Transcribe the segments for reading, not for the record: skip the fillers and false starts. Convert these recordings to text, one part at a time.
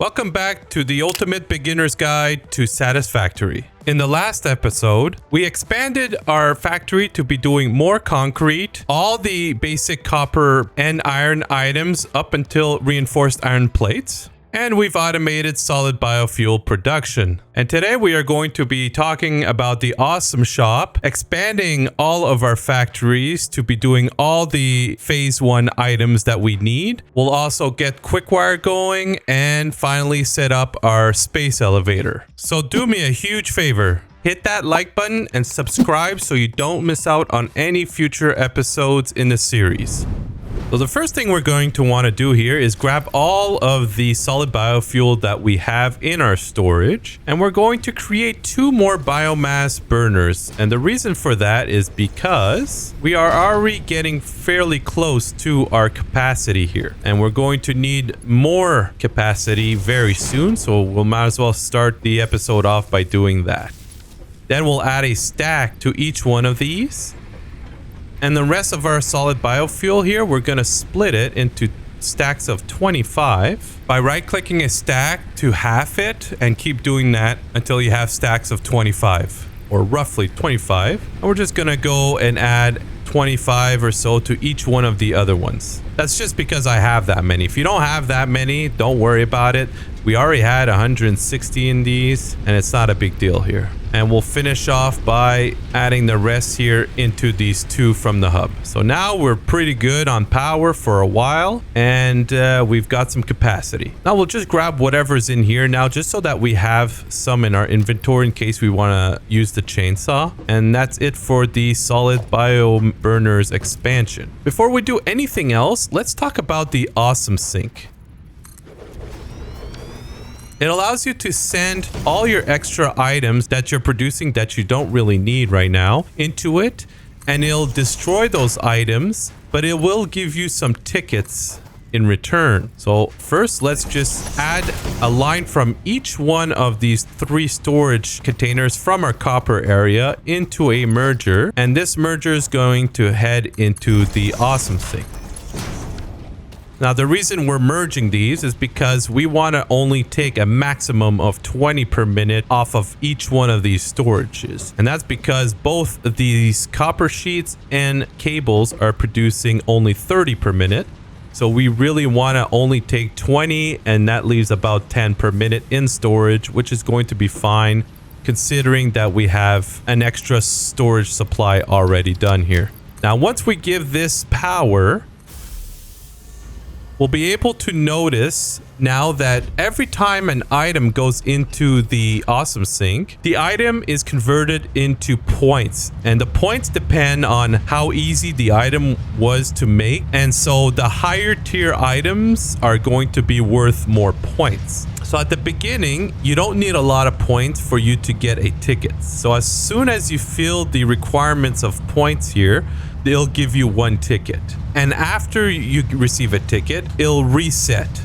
Welcome back to the ultimate beginner's guide to Satisfactory. In the last episode, we expanded our factory to be doing more concrete, all the basic copper and iron items up until reinforced iron plates. And we've automated solid biofuel production. And today we are going to be talking about the awesome shop, expanding all of our factories to be doing all the phase 1 items that we need. We'll also get Quickwire going and finally set up our space elevator. So do me a huge favor. Hit that like button and subscribe so you don't miss out on any future episodes in the series. So the first thing we're going to want to do here is grab all of the solid biofuel that we have in our storage, and we're going to create 2 more biomass burners. And the reason for that is because we are already getting fairly close to our capacity here, and we're going to need more capacity very soon. So we'll might as well start the episode off by doing that. Then we'll add a stack to each one of these. And the rest of our solid biofuel here, we're going to split it into stacks of 25 by right-clicking a stack to half it and keep doing that until you have stacks of 25 or roughly 25. And we're just going to go and add 25 or so to each one of the other ones. That's just because I have that many. If you don't have that many, don't worry about it. We already had 160 in these, and it's not a big deal here. And we'll finish off by adding the rest here into these 2 from the hub. So now we're pretty good on power for a while, and we've got some capacity. Now we'll just grab whatever's in here now, just so that we have some in our inventory in case we want to use the chainsaw. And that's it for the solid bio burners expansion. Before we do anything else, let's talk about the awesome sink. It allows you to send all your extra items that you're producing that you don't really need right now into it, and it'll destroy those items, but it will give you some tickets in return. So first, let's just add a line from each one of these 3 storage containers from our copper area into a merger, and this merger is going to head into the awesome sink. Now, the reason we're merging these is because we want to only take a maximum of 20 per minute off of each one of these storages. And that's because both of these copper sheets and cables are producing only 30 per minute. So we really want to only take 20, and that leaves about 10 per minute in storage, which is going to be fine considering that we have an extra storage supply already done here. Now, once we give this power, we'll be able to notice now that every time an item goes into the awesome sink, the item is converted into points, and the points depend on how easy the item was to make. And so the higher tier items are going to be worth more points. So at the beginning, you don't need a lot of points for you to get a ticket. So as soon as you fill the requirements of points here, they'll give you 1 ticket. And after you receive a ticket, it'll reset.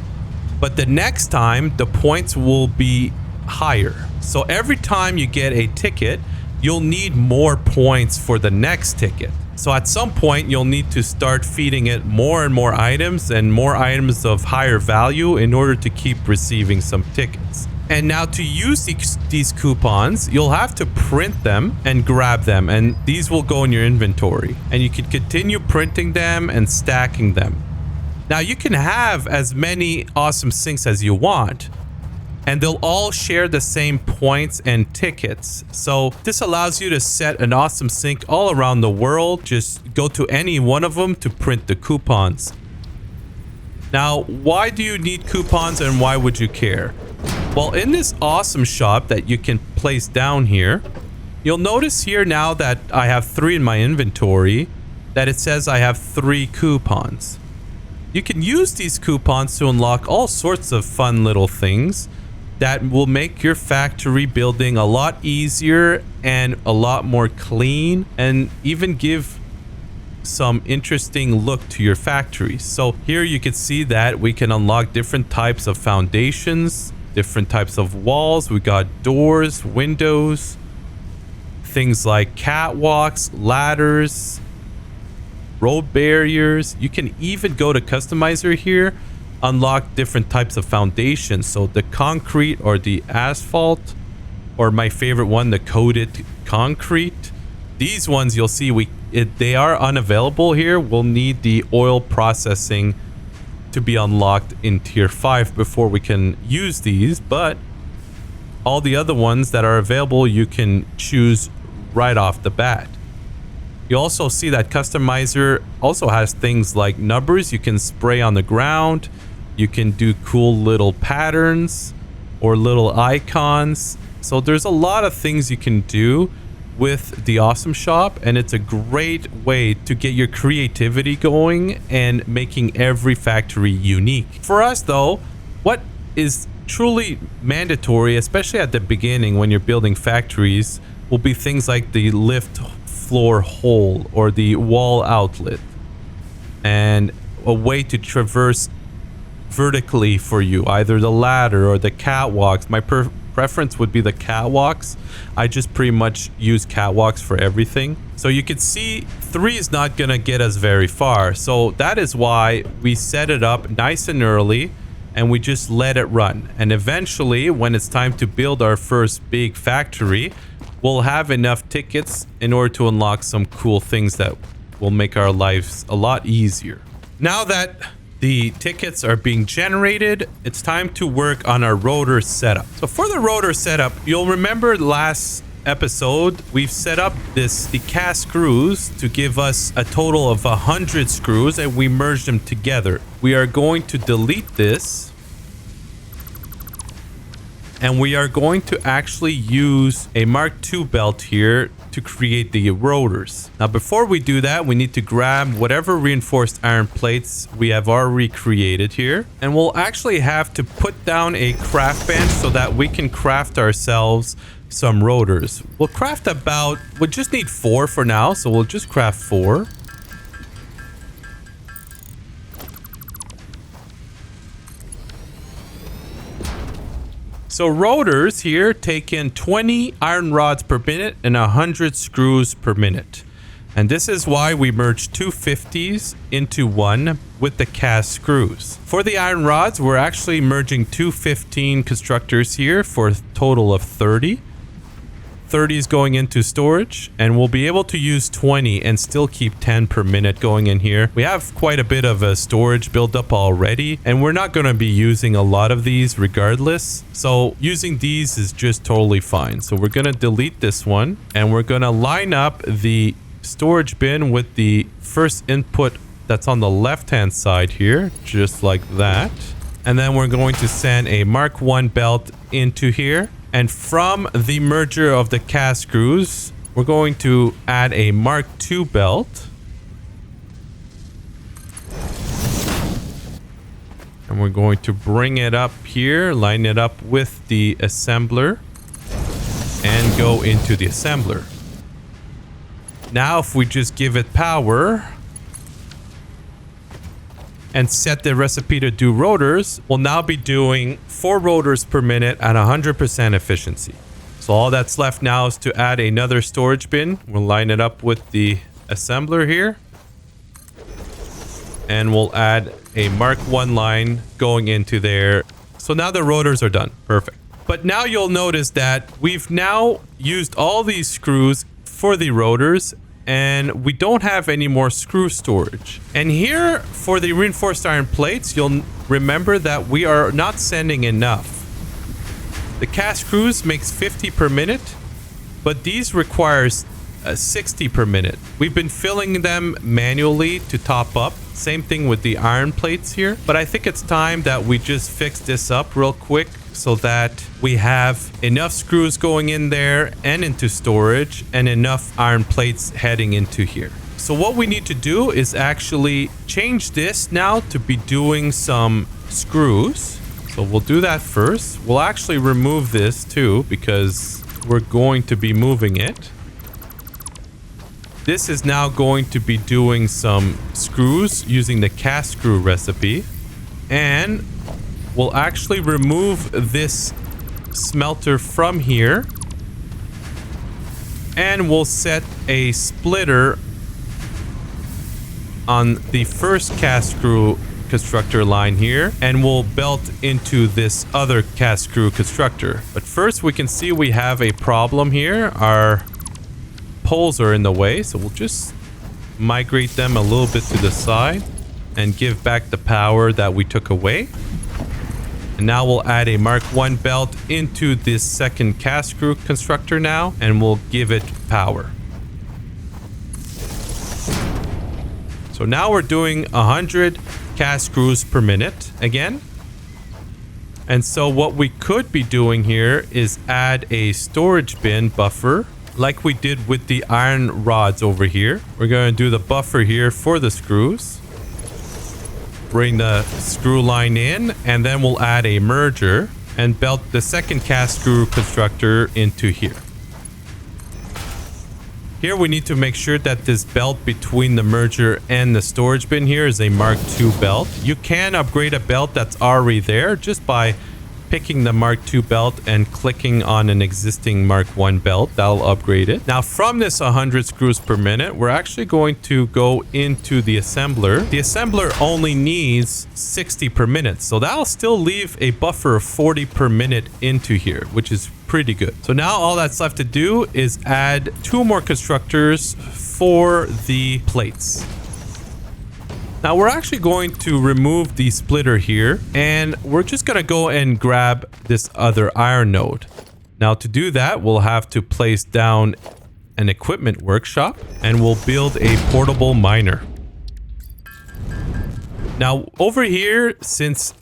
But the next time, the points will be higher. So every time you get a ticket, you'll need more points for the next ticket. So at some point, you'll need to start feeding it more and more items of higher value in order to keep receiving some tickets. And now to use these coupons, you'll have to print them and grab them, and these will go in your inventory. And you can continue printing them and stacking them. Now you can have as many awesome sinks as you want, and they'll all share the same points and tickets. So this allows you to set an awesome sink all around the world. Just go to any one of them to print the coupons. Now, why do you need coupons and why would you care? Well, in this awesome shop that you can place down here, you'll notice here now that I have 3 in my inventory, that it says I have 3 coupons. You can use these coupons to unlock all sorts of fun little things that will make your factory building a lot easier and a lot more clean, and even give some interesting look to your factory. So here you can see that we can unlock different types of foundations, different types of walls. We got doors, windows, things like catwalks, ladders, road barriers. You can even go to customizer here unlock different types of foundations. So the concrete or the asphalt, or my favorite one, the coated concrete. These ones you'll see they are unavailable here. We'll need the oil processing to be unlocked in tier 5 before we can use these, but all the other ones that are available you can choose right off the bat. You also see that customizer also has things like numbers you can spray on the ground. You can do cool little patterns or little icons. So there's a lot of things you can do with the Awesome Shop, and it's a great way to get your creativity going and making every factory unique. For us though, what is truly mandatory, especially at the beginning when you're building factories, will be things like the lift floor hole or the wall outlet, and a way to traverse vertically for you, either the ladder or the catwalks. My preference would be the catwalks. I just pretty much use catwalks for everything. So you can see 3 is not gonna get us very far. So that is why we set it up nice and early and we just let it run. And eventually, when it's time to build our first big factory, we'll have enough tickets in order to unlock some cool things that will make our lives a lot easier. Now that the tickets are being generated, it's time to work on our rotor setup. So for the rotor setup, you'll remember last episode, we've set up the cast screws to give us a total of 100 screws, and we merged them together. We are going to delete this, and we are going to actually use a Mark II belt here to create the rotors. Now before we do that, we need to grab whatever reinforced iron plates we have already created here, and we'll actually have to put down a craft bench so that we can craft ourselves some rotors. We'll just need 4 for now, so we'll just craft 4. So rotors here take in 20 iron rods per minute and 100 screws per minute. And this is why we merged 2 50s into one with the cast screws. For the iron rods, we're actually merging 2 15 constructors here for a total of 30. 30 is going into storage, and we'll be able to use 20 and still keep 10 per minute going in here. We have quite a bit of a storage built up already, and we're not going to be using a lot of these regardless. So using these is just totally fine. So we're going to delete this one, and we're going to line up the storage bin with the first input that's on the left hand side here, just like that. And then we're going to send a Mark I belt into here. And from the merger of the cast screws, we're going to add a Mark II belt. And we're going to bring it up here, line it up with the assembler, and go into the assembler. Now, if we just give it power and set the recipe to do rotors, we'll now be doing 4 rotors per minute at 100% efficiency. So all that's left now is to add another storage bin. We'll line it up with the assembler here. And we'll add a Mark I line going into there. So now the rotors are done. Perfect. But now you'll notice that we've now used all these screws for the rotors, and we don't have any more screw storage. And here for the reinforced iron plates, you'll remember that we are not sending enough. The cast screws makes 50 per minute, but these requires 60 per minute. We've been filling them manually to top up. Same thing with the iron plates here. But I think it's time that we just fix this up real quick so that we have enough screws going in there and into storage and enough iron plates heading into here. So what we need to do is actually change this now to be doing some screws. So we'll do that first. We'll actually remove this too because we're going to be moving it. This is now going to be doing some screws using the cast screw recipe. And we'll actually remove this smelter from here. And we'll set a splitter on the first cast screw constructor line here, and we'll belt into this other cast screw constructor. But first we can see we have a problem here. Our poles are in the way, so we'll just migrate them a little bit to the side and give back the power that we took away. And now we'll add a Mark 1 belt into this second cast screw constructor now, and we'll give it power. So now we're doing 100 cast screws per minute again. And so what we could be doing here is add a storage bin buffer like we did with the iron rods over here. We're going to do the buffer here for the screws. Bring the screw line in, and then we'll add a merger and belt the second cast screw constructor into here. Here we need to make sure that this belt between the merger and the storage bin here is a Mark II belt. You can upgrade a belt that's already there just by picking the Mark II belt and clicking on an existing Mark I belt. That'll upgrade it. Now from this 100 screws per minute, we're actually going to go into the assembler. The assembler only needs 60 per minute, so that'll still leave a buffer of 40 per minute into here, which is pretty good. So now all that's left to do is add 2 more constructors for the plates. Now we're actually going to remove the splitter here, and we're just going to go and grab this other iron node. Now to do that, we'll have to place down an equipment workshop, and we'll build a portable miner. Now over here, since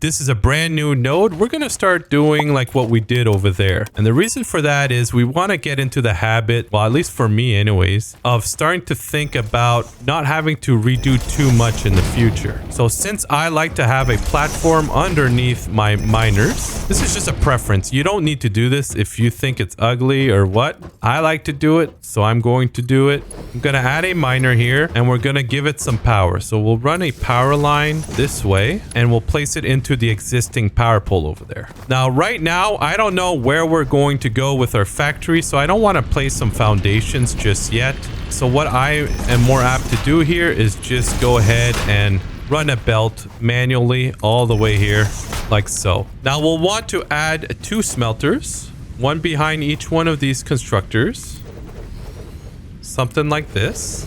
this is a brand new node, we're going to start doing like what we did over there. And the reason for that is we want to get into the habit, well, at least for me anyways, of starting to think about not having to redo too much in the future. So since I like to have a platform underneath my miners, this is just a preference. You don't need to do this if you think it's ugly or what. I like to do it, so I'm going to do it. I'm going to add a miner here, and we're going to give it some power. So we'll run a power line this way, and we'll place it into the existing power pole over there. Now right now I don't know where we're going to go with our factory, so I don't want to place some foundations just yet. So what I am more apt to do here is just go ahead and run a belt manually all the way here like so. Now we'll want to add 2 smelters, one behind each one of these constructors, something like this.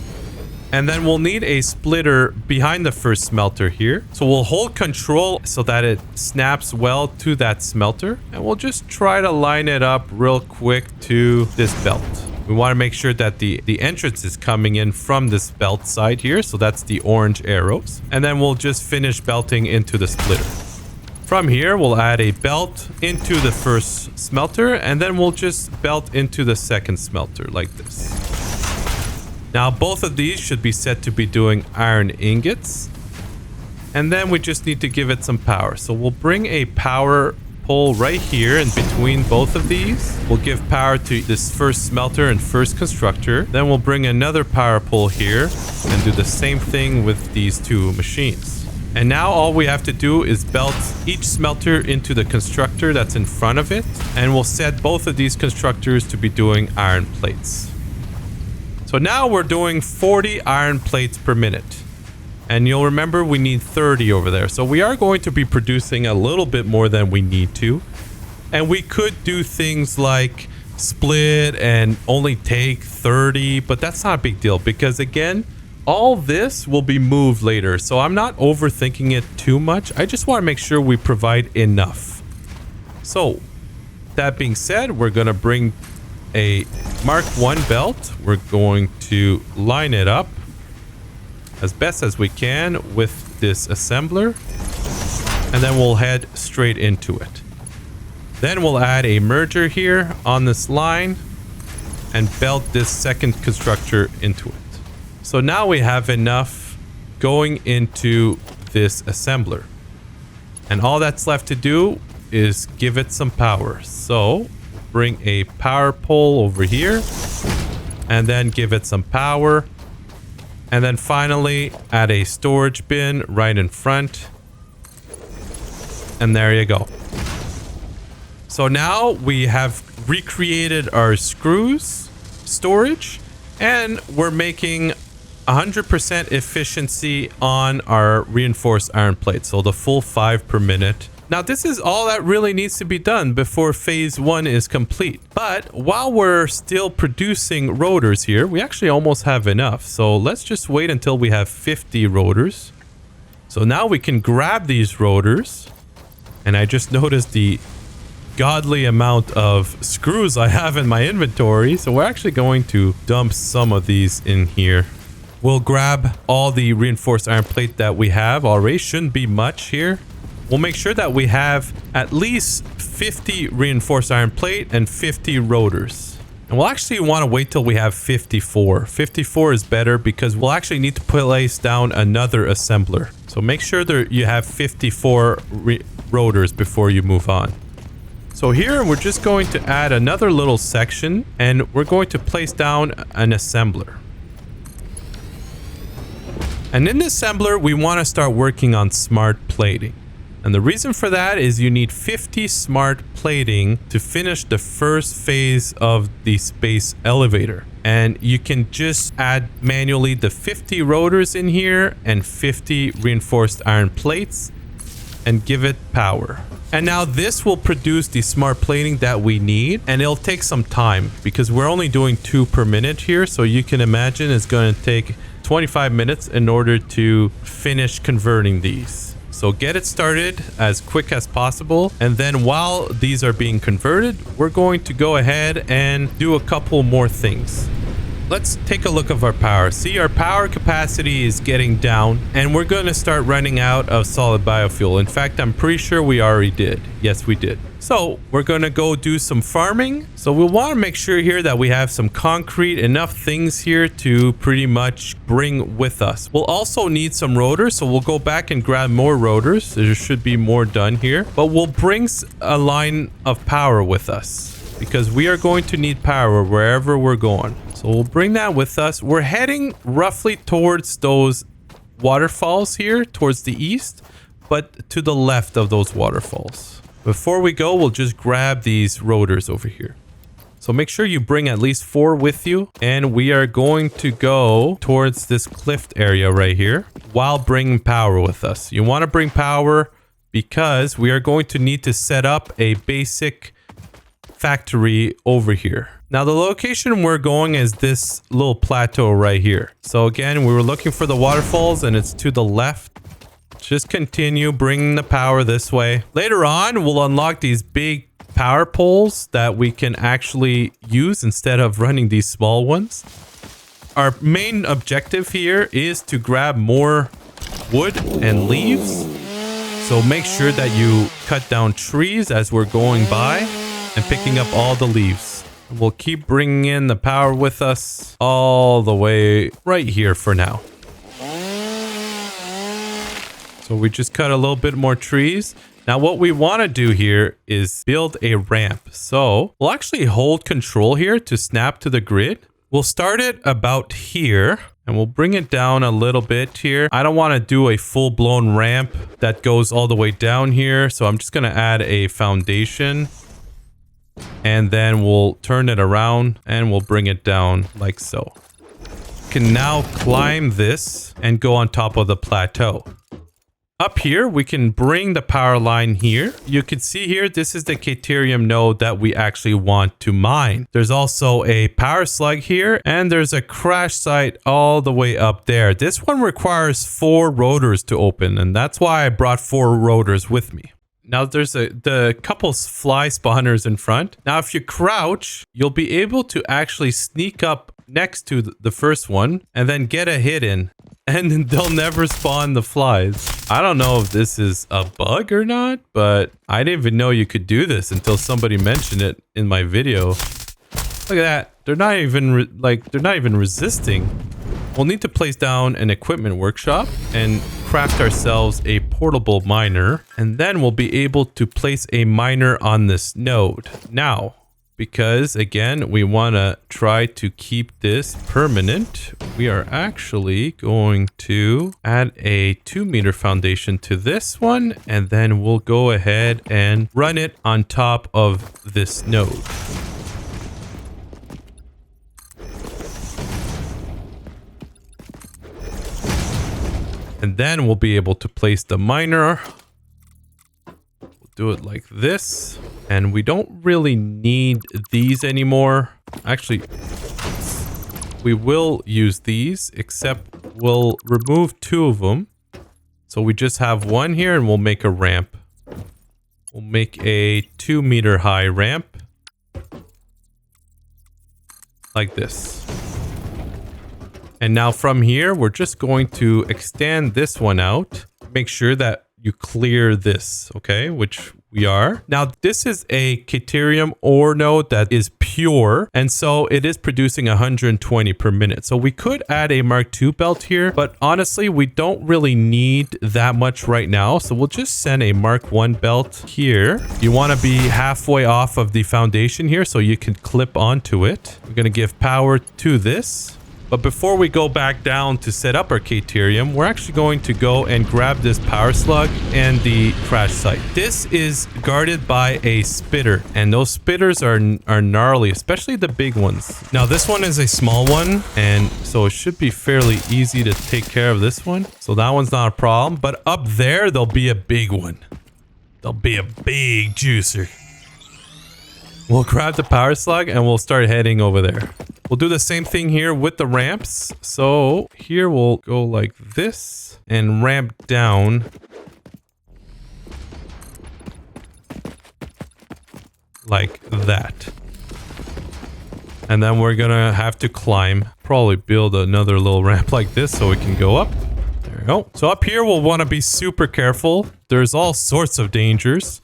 And then we'll need a splitter behind the first smelter here. So we'll hold control so that it snaps well to that smelter. And we'll just try to line it up real quick to this belt. We want to make sure that the entrance is coming in from this belt side here. So that's the orange arrows. And then we'll just finish belting into the splitter. From here, we'll add a belt into the first smelter. And then we'll just belt into the second smelter like this. Now both of these should be set to be doing iron ingots. And then we just need to give it some power. So we'll bring a power pole right here in between both of these. We'll give power to this first smelter and first constructor. Then we'll bring another power pole here and do the same thing with these 2 machines. And now all we have to do is belt each smelter into the constructor that's in front of it. And we'll set both of these constructors to be doing iron plates. So now we're doing 40 iron plates per minute. And you'll remember we need 30 over there. So we are going to be producing a little bit more than we need to. And we could do things like split and only take 30, but that's not a big deal because again, all this will be moved later. So I'm not overthinking it too much. I just want to make sure we provide enough. So that being said, we're going to bring a Mark I belt. We're going to line it up as best as we can with this assembler, and then we'll head straight into it. Then we'll add a merger here on this line and belt this second constructor into it. So now we have enough going into this assembler, and all that's left to do is give it some power. So bring a power pole over here and then give it some power, and then finally add a storage bin right in front, and there you go. So now we have recreated our screws storage, and we're making 100% efficiency on our reinforced iron plate. So the full 5 per minute. Now, this is all that really needs to be done before phase 1 is complete. But while we're still producing rotors here, we actually almost have enough. So let's just wait until we have 50 rotors. So now we can grab these rotors. And I just noticed the godly amount of screws I have in my inventory. So we're actually going to dump some of these in here. We'll grab all the reinforced iron plate that we have already. Shouldn't be much here. We'll make sure that we have at least 50 reinforced iron plate and 50 rotors. And we'll actually want to wait till we have 54. 54 is better because we'll actually need to place down another assembler. So make sure that you have 54 rotors before you move on. So here we're just going to add another little section and we're going to place down an assembler. And in the assembler, we want to start working on smart plating. And the reason for that is you need 50 smart plating to finish the first phase of the space elevator. And you can just add manually the 50 rotors in here and 50 reinforced iron plates and give it power. And now this will produce the smart plating that we need, and it'll take some time because we're only doing 2 per minute here. So you can imagine it's going to take 25 minutes in order to finish converting these. So get it started as quick as possible. And then while these are being converted, we're going to go ahead and do a couple more things. Let's take a look at our power. See, our power capacity is getting down and we're going to start running out of solid biofuel. In fact, I'm pretty sure we already did. Yes, we did. So we're going to go do some farming. So we'll want to make sure here that we have some concrete, enough things here to pretty much bring with us. We'll also need some rotors. So we'll go back and grab more rotors. There should be more done here, but we'll bring a line of power with us because we are going to need power wherever we're going. So we'll bring that with us. We're heading roughly towards those waterfalls here, towards the east, but to the left of those waterfalls. Before we go, we'll just grab these rotors over here. So make sure you bring at least 4 with you. And we are going to go towards this cliff area right here while bringing power with us. You want to bring power because we are going to need to set up a basic factory over here. Now the location we're going is this little plateau right here. So again, we were looking for the waterfalls and it's to the left. Just continue bringing the power this way. Later on, we'll unlock these big power poles that we can actually use instead of running these small ones. Our main objective here is to grab more wood and leaves. So make sure that you cut down trees as we're going by and picking up all the leaves. We'll keep bringing in the power with us all the way right here for now. So we just cut a little bit more trees. Now what we want to do here is build a ramp. So we'll actually hold control here to snap to the grid. We'll start it about here and we'll bring it down a little bit here. I don't want to do a full-blown ramp that goes all the way down here. So I'm just going to add a foundation. And then we'll turn it around and we'll bring it down like so. You can now climb this and go on top of the plateau. Up here, we can bring the power line here. You can see here, this is the Caterium node that we actually want to mine. There's also a power slug here, and there's a crash site all the way up there. This one requires 4 rotors to open, and that's why I brought 4 rotors with me. Now there's the couple fly spawners in front. Now if you crouch, you'll be able to actually sneak up next to the first one and then get a hit in. And they'll never spawn the flies. I don't know if this is a bug or not, but I didn't even know you could do this until somebody mentioned it in my video. Look at that. They're not even resisting. We'll need to place down an equipment workshop and craft ourselves a portable miner, and then we'll be able to place a miner on this node. Now, because again, we want to try to keep this permanent, we are actually going to add a 2-meter foundation to this one, and then we'll go ahead and run it on top of this node. And then we'll be able to place the miner. We'll do it like this. And we don't really need these anymore. Actually, we will use these, except we'll remove 2 of them. So we just have one here and we'll make a ramp. We'll make a 2-meter high ramp. Like this. And now from here, we're just going to extend this one out. Make sure that you clear this, okay? Which we are. Now, this is a Caterium ore node that is pure. And so it is producing 120 per minute. So we could add a Mark II belt here. But honestly, we don't really need that much right now. So we'll just send a Mark I belt here. You want to be halfway off of the foundation here so you can clip onto it. We're going to give power to this. But before we go back down to set up our Caterium, we're actually going to go and grab this power slug and the crash site. This is guarded by a spitter, and those spitters are gnarly, especially the big ones. Now this one is a small one, and so it should be fairly easy to take care of this one. So that one's not a problem, but up there, there'll be a big one. There'll be a big juicer. We'll grab the power slug and we'll start heading over there. We'll do the same thing here with the ramps. So here we'll go like this and ramp down. Like that. And then we're gonna have to climb. Probably build another little ramp like this so we can go up. There we go. So up here we'll want to be super careful. There's all sorts of dangers.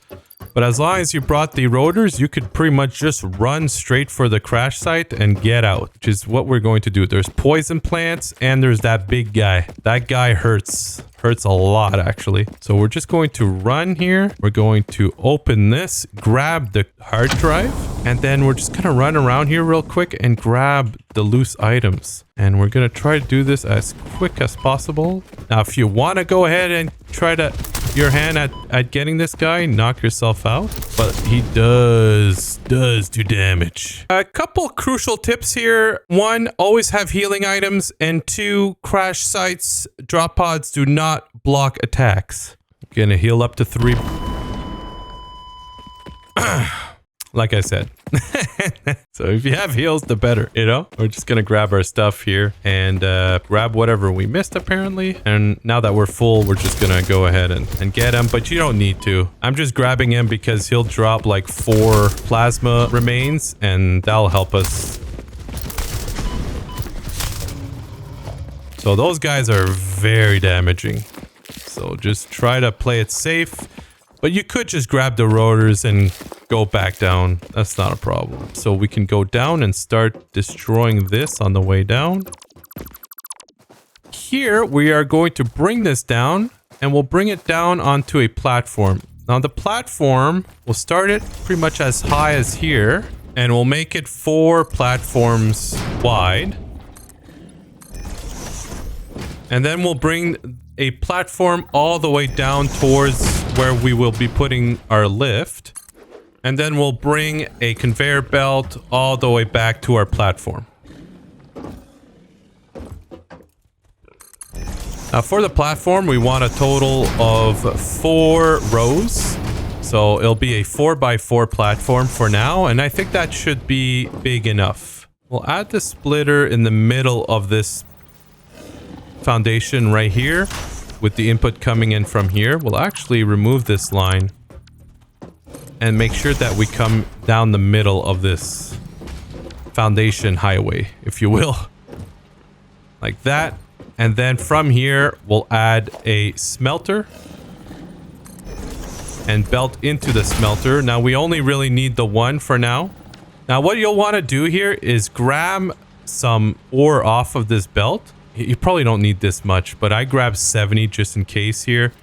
But as long as you brought the rotors, you could pretty much just run straight for the crash site and get out, which is what we're going to do. There's poison plants and there's that big guy. That guy hurts a lot, actually. So we're just going to run here. We're going to open this, grab the hard drive, and then we're just going to run around here real quick and grab the loose items. And we're going to try to do this as quick as possible. Now, if you want to go ahead and try to your hand at getting this guy, knock yourself out, but he does do damage. A couple crucial tips here. 1, always have healing items, and 2, crash sites, drop pods do not block attacks. Gonna heal up to 3. Like I said. So if you have heals, the better, you know? We're just gonna grab our stuff here and grab whatever we missed, apparently. And now that we're full, we're just gonna go ahead and get him, but you don't need to. I'm just grabbing him because he'll drop like 4 plasma remains, and that'll help us. So those guys are very damaging. So just try to play it safe. But you could just grab the rotors and go back down. That's not a problem. So we can go down and start destroying this on the way down. Here, we are going to bring this down, and we'll bring it down onto a platform. Now, the platform, we'll start it pretty much as high as here, and we'll make it 4 platforms wide. And then we'll bring a platform all the way down towards where we will be putting our lift. And then we'll bring a conveyor belt all the way back to our platform. Now for the platform, we want a total of 4 rows. So it'll be a 4x4 platform for now. And I think that should be big enough. We'll add the splitter in the middle of this foundation right here. With the input coming in from here, we'll actually remove this line and make sure that we come down the middle of this foundation highway, if you will. Like that. And then from here, we'll add a smelter and belt into the smelter. Now, we only really need the 1 for now. Now, what you'll want to do here is grab some ore off of this belt. You probably don't need this much, but I grabbed 70 just in case here.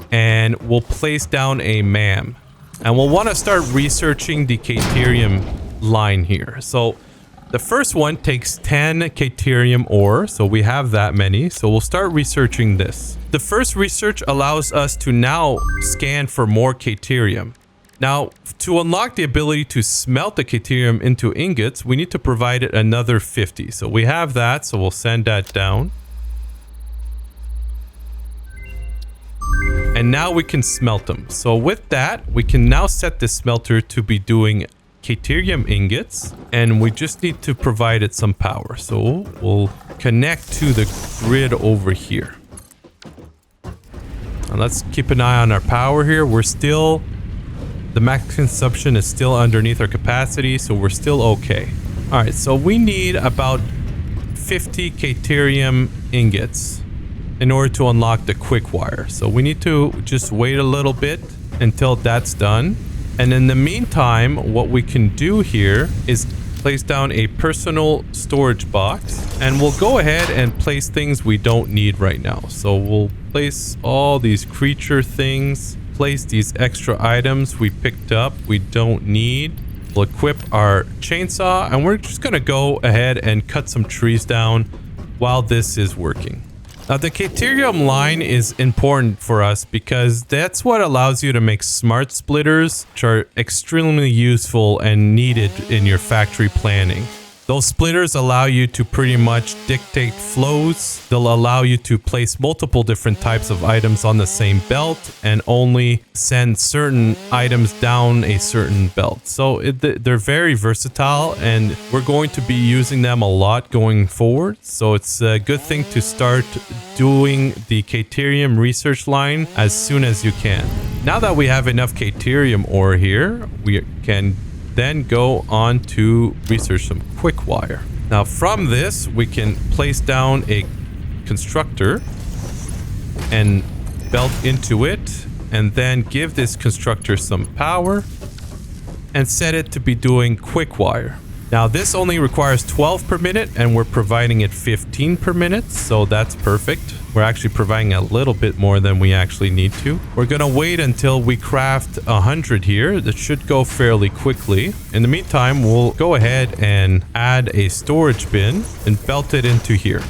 And we'll place down a M.A.M. And we'll want to start researching the Caterium line here. So the first one takes 10 Caterium ore. So we have that many. So we'll start researching this. The first research allows us to now scan for more Caterium. Now, to unlock the ability to smelt the Caterium into ingots, we need to provide it another 50. So we have that, so we'll send that down. And now we can smelt them. So with that, we can now set the smelter to be doing Caterium ingots, and we just need to provide it some power. So we'll connect to the grid over here. And let's keep an eye on our power here. The max consumption is still underneath our capacity, so we're still okay. All right, so we need about 50 Caterium ingots in order to unlock the Quickwire. So we need to just wait a little bit until that's done. And in the meantime, what we can do here is place down a personal storage box, and we'll go ahead and place things we don't need right now. So we'll place all these creature things, place these extra items we picked up we don't need. We'll equip our chainsaw, and we're just gonna go ahead and cut some trees down while this is working. Now, the Caterium line is important for us because that's what allows you to make smart splitters, which are extremely useful and needed in your factory planning. Those splitters allow you to pretty much dictate flows. They'll allow you to place multiple different types of items on the same belt and only send certain items down a certain belt. So they're very versatile, and we're going to be using them a lot going forward. So it's a good thing to start doing the Caterium research line as soon as you can. Now that we have enough Caterium ore here, we can then go on to research some Quickwire. Now from this, we can place down a constructor and belt into it, and then give this constructor some power and set it to be doing Quickwire. Now this only requires 12 per minute, and we're providing it 15 per minute, so that's perfect. We're actually providing a little bit more than we actually need to. We're gonna wait until we craft 100 here. That should go fairly quickly. In the meantime, we'll go ahead and add a storage bin and belt it into here.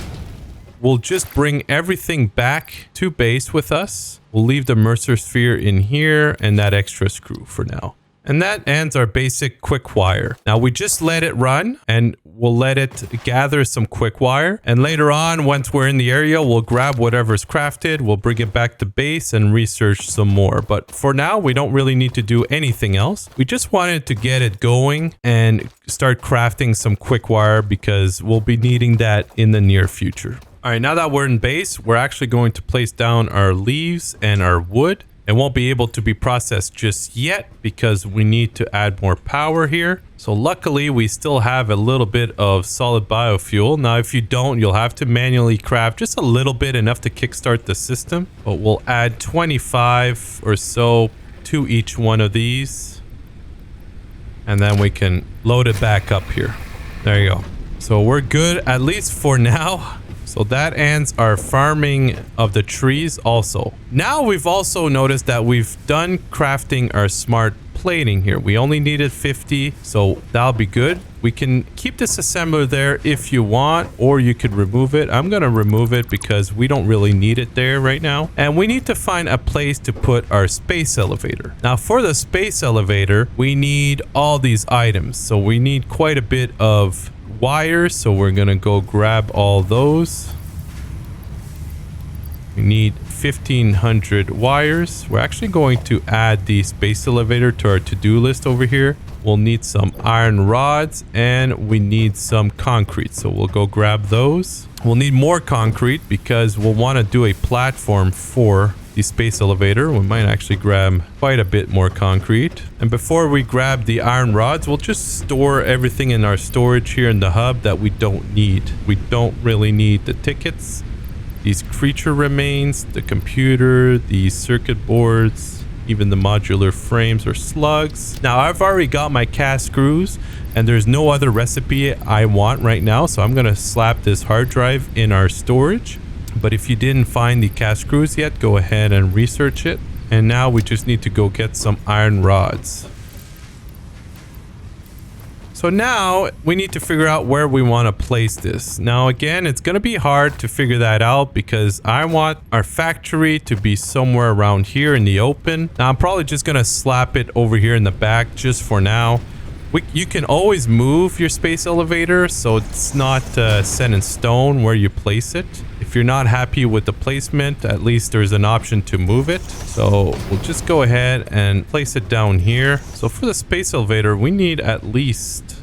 We'll just bring everything back to base with us. We'll leave the Mercer sphere in here and that extra screw for now. And that ends our basic Quickwire. Now we just let it run, and we'll let it gather some Quickwire. And later on, once we're in the area, we'll grab whatever's crafted, we'll bring it back to base and research some more. But for now, we don't really need to do anything else. We just wanted to get it going and start crafting some Quickwire because we'll be needing that in the near future. All right, now that we're in base, we're actually going to place down our leaves and our wood. It won't be able to be processed just yet because we need to add more power here. So luckily, we still have a little bit of solid biofuel. Now, if you don't, you'll have to manually craft just a little bit, enough to kickstart the system. But we'll add 25 or so to each one of these. And then we can load it back up here. There you go. So we're good, at least for now. So that ends our farming of the trees also. Now we've also noticed that we've done crafting our smart plating here. We only needed 50, so that'll be good. We can keep this assembler there if you want, or you could remove it. I'm gonna remove it because we don't really need it there right now. And we need to find a place to put our space elevator. Now for the space elevator, we need all these items. So we need quite a bit of wires, so we're gonna go grab all those. We need 1500 wires. We're actually going to add the space elevator to our to-do list over here. We'll need some iron rods, and we need some concrete, so we'll go grab those. We'll need more concrete because we'll want to do a platform for the space elevator. We might actually grab quite a bit more concrete. And before we grab the iron rods, we'll just store everything in our storage here in the hub that we don't need. We don't really need the tickets, these creature remains, the computer, the circuit boards, even the modular frames or slugs. Now I've already got my cast screws, and there's no other recipe I want right now, so I'm gonna slap this hard drive in our storage. But if you didn't find the cast screws yet, go ahead and research it. And now we just need to go get some iron rods. So now we need to figure out where we want to place this. Now again, it's going to be hard to figure that out because I want our factory to be somewhere around here in the open. Now I'm probably just going to slap it over here in the back just for now. You can always move your space elevator, so it's not set in stone where you place it. If If you're not happy with the placement, at least there's an option to move it. So we'll just go ahead and place it down here. So for the space elevator, we need at least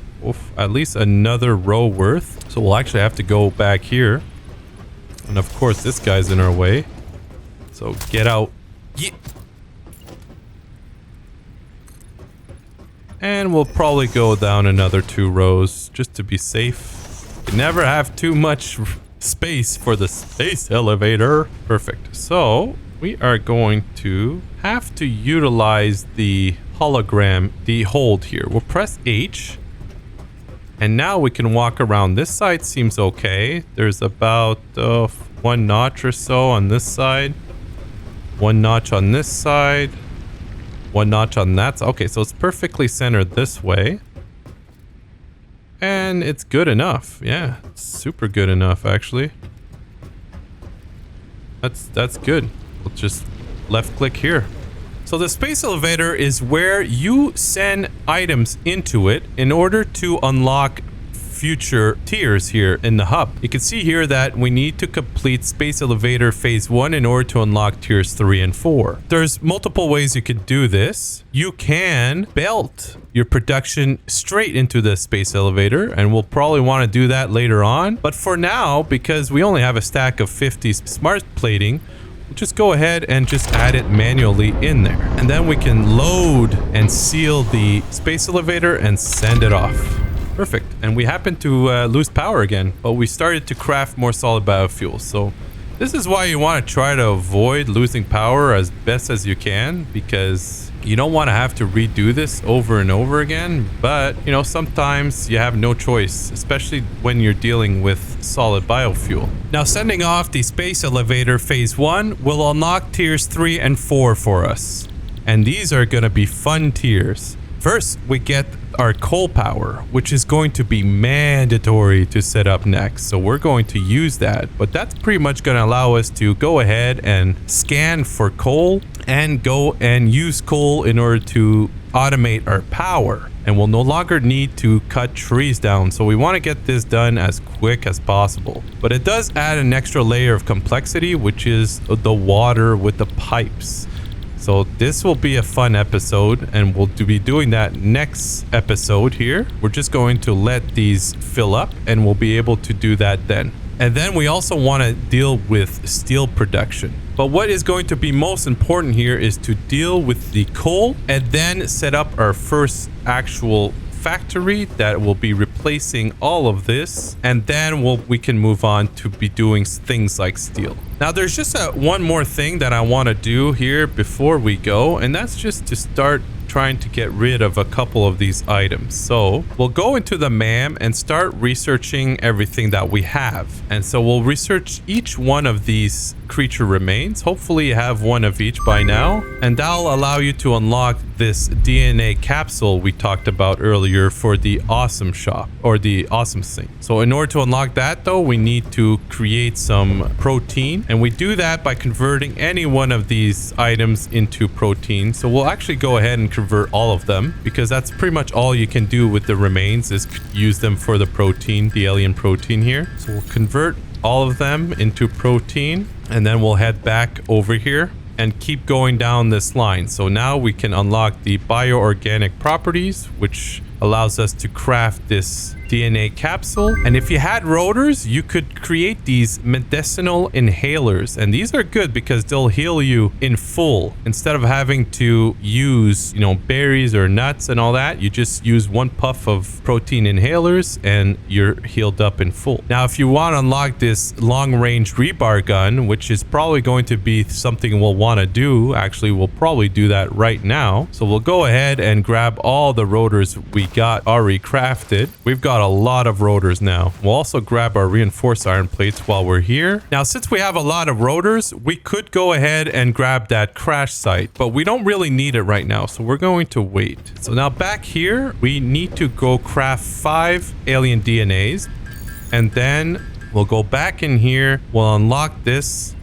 another row worth. So we'll actually have to go back here. And of course, this guy's in our way. So get out. Yeah. And we'll probably go down another 2 rows just to be safe. You never have too much space for the space elevator. Perfect. So we are going to have to utilize the hologram, the hold here. We'll press H. And now we can walk around. This side seems okay. There's about 1 notch or so on this side. 1 notch on this side. 1 notch on that. Okay, so it's perfectly centered this way. And it's good enough. Yeah, it's super good enough, actually. That's good. We'll just left click here. So the space elevator is where you send items into it in order to unlock future tiers here in the hub. You can see here that we need to complete space elevator phase 1 in order to unlock tiers 3 and 4. There's multiple ways you could do this. You can belt your production straight into the space elevator, and we'll probably want to do that later on. But for now, because we only have a stack of 50 smart plating, we'll just go ahead and just add it manually in there. And then we can load and seal the space elevator and send it off. Perfect. And we happen to lose power again, but we started to craft more solid biofuels. So this is why you want to try to avoid losing power as best as you can, because you don't want to have to redo this over and over again. But, you know, sometimes you have no choice, especially when you're dealing with solid biofuel. Now, sending off the space elevator phase 1 will unlock tiers 3 and 4 for us. And these are going to be fun tiers. First, we get our coal power, which is going to be mandatory to set up next. So we're going to use that, but that's pretty much going to allow us to go ahead and scan for coal and go and use coal in order to automate our power. And we'll no longer need to cut trees down. So we want to get this done as quick as possible. But it does add an extra layer of complexity, which is the water with the pipes. So this will be a fun episode, and we'll be doing that next episode here. We're just going to let these fill up, and we'll be able to do that then. And then we also want to deal with steel production. But what is going to be most important here is to deal with the coal and then set up our first actual factory that will be replacing all of this, and then we can move on to be doing things like steel. Now there's just one more thing that I want to do here before we go, and that's just to start trying to get rid of a couple of these items. So we'll go into the M.A.M and start researching everything that we have. And so we'll research each one of these creature remains. Hopefully you have one of each by now, and that'll allow you to unlock this DNA capsule we talked about earlier for the awesome shop, or the awesome sink. So in order to unlock that though, we need to create some protein, and we do that by converting any one of these items into protein. So we'll actually go ahead and convert all of them, because that's pretty much all you can do with the remains, is use them for the protein, the alien protein here. So we'll convert all of them into protein, and then we'll head back over here and keep going down this line. So now we can unlock the bioorganic properties, which allows us to craft this DNA capsule. And if you had rotors, you could create these medicinal inhalers, and these are good because they'll heal you in full. Instead of having to use, berries or nuts and all that, you just use one puff of protein inhalers and you're healed up in full. Now if you want to unlock this long range rebar gun, which is probably going to be something we'll want to do, actually we'll probably do that right now. So we'll go ahead and grab all the rotors we got already crafted. We've got a lot of rotors now. We'll also grab our reinforced iron plates while we're here. Now, since we have a lot of rotors, we could go ahead and grab that crash site, but we don't really need it right now, so we're going to wait. So now back here, we need to go craft 5 alien DNAs, and then we'll go back in here, we'll unlock this,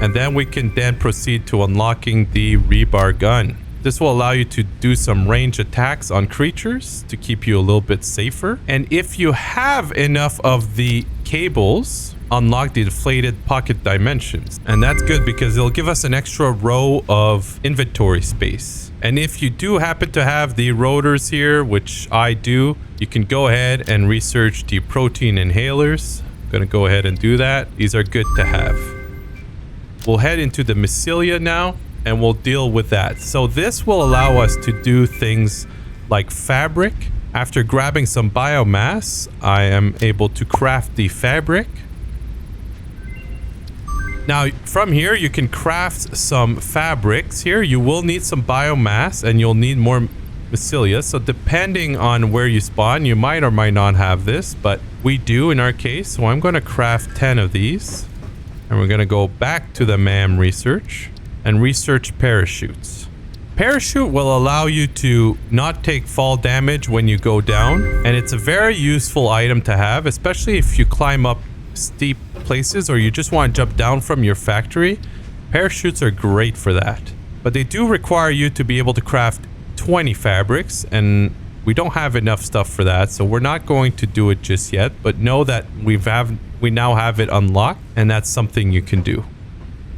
and then we can then proceed to unlocking the rebar gun. This will allow you to do some range attacks on creatures to keep you a little bit safer. And if you have enough of the cables, unlock the deflated pocket dimensions. And that's good because it'll give us an extra row of inventory space. And if you do happen to have the rotors here, which I do, you can go ahead and research the protein inhalers. I'm going to go ahead and do that. These are good to have. We'll head into the mycelia now and we'll deal with that. So this will allow us to do things like fabric. After grabbing some biomass, I am able to craft the fabric. Now, from here, you can craft some fabrics. Here, you will need some biomass and you'll need more mycelia. So depending on where you spawn, you might or might not have this, but we do in our case. So I'm going to craft 10 of these. And we're going to go back to the M.A.M research and research parachutes. Parachute will allow you to not take fall damage when you go down. And it's a very useful item to have, especially if you climb up steep places or you just want to jump down from your factory. Parachutes are great for that. But they do require you to be able to craft 20 fabrics, and we don't have enough stuff for that, so we're not going to do it just yet. But know that we now have it unlocked, and that's something you can do.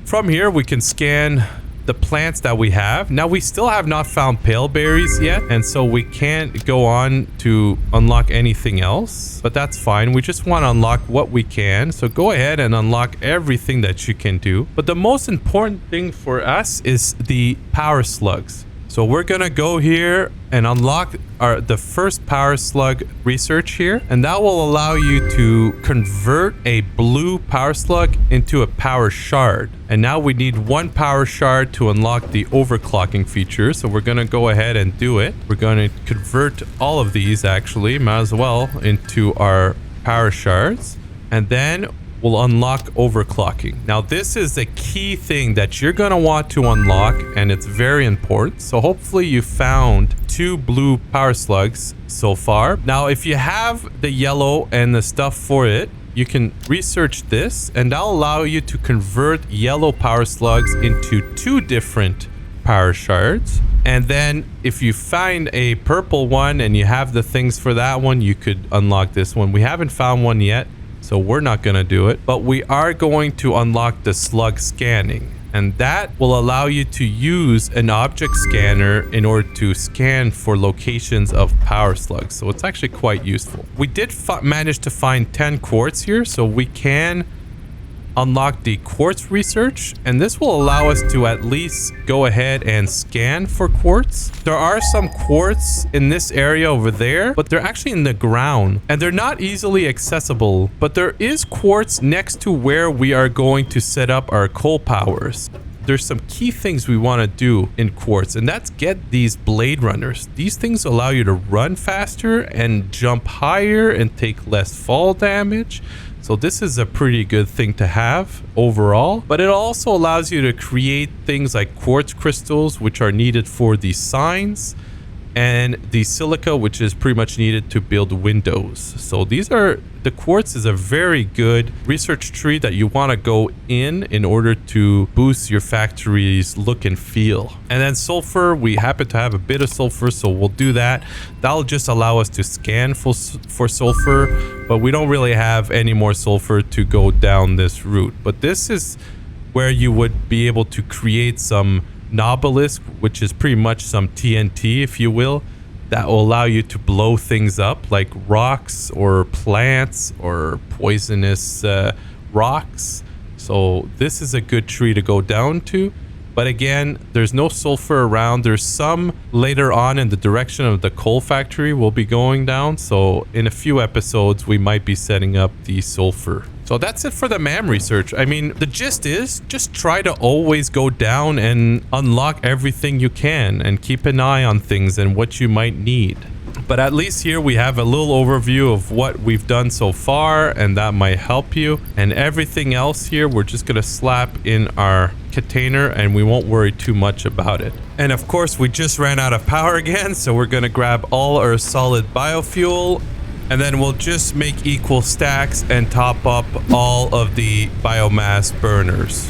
From here, we can scan the plants that we have. Now, we still have not found pale berries yet, and so we can't go on to unlock anything else, but that's fine. We just want to unlock what we can, so go ahead and unlock everything that you can do. But the most important thing for us is the power slugs. So we're gonna go here and unlock the first power slug research here, and that will allow you to convert a blue power slug into a power shard. And now we need one power shard to unlock the overclocking feature, so we're gonna go ahead and do it. We're gonna convert all of these, actually, might as well, into our power shards, and then will unlock overclocking. Now, this is the key thing that you're going to want to unlock, and it's very important. So hopefully you found 2 blue power slugs so far. Now, if you have the yellow and the stuff for it, you can research this, and that'll allow you to convert yellow power slugs into 2 different power shards. And then if you find a purple one and you have the things for that one, you could unlock this one. We haven't found one yet, so we're not going to do it, but we are going to unlock the slug scanning, and that will allow you to use an object scanner in order to scan for locations of power slugs. So it's actually quite useful. We did manage to find 10 quartz here, so we can unlock the quartz research, and this will allow us to at least go ahead and scan for quartz. There are some quartz in this area over there, but they're actually in the ground and they're not easily accessible. But there is quartz next to where we are going to set up our coal powers. There's some key things we want to do in quartz, and that's get these blade runners. These things allow you to run faster and jump higher and take less fall damage. So this is a pretty good thing to have overall, but it also allows you to create things like quartz crystals, which are needed for the signs, and the silica, which is pretty much needed to build windows. So the quartz is a very good research tree that you want to go in order to boost your factory's look and feel. And then sulfur, we happen to have a bit of sulfur, so we'll do that. That'll just allow us to scan for sulfur, but we don't really have any more sulfur to go down this route. But this is where you would be able to create some Nobelisk, which is pretty much some TNT, if you will, that will allow you to blow things up like rocks or plants or poisonous rocks. So this is a good tree to go down to. But again, there's no sulfur around. There's some later on in the direction of the coal factory we'll be going down. So in a few episodes, we might be setting up the sulfur. So that's it for the M.A.M research. I mean, the gist is just try to always go down and unlock everything you can and keep an eye on things and what you might need. But at least here we have a little overview of what we've done so far, and that might help you. And everything else here, we're just going to slap in our container and we won't worry too much about it. And of course, we just ran out of power again, so we're going to grab all our solid biofuel. And then we'll just make equal stacks and top up all of the biomass burners.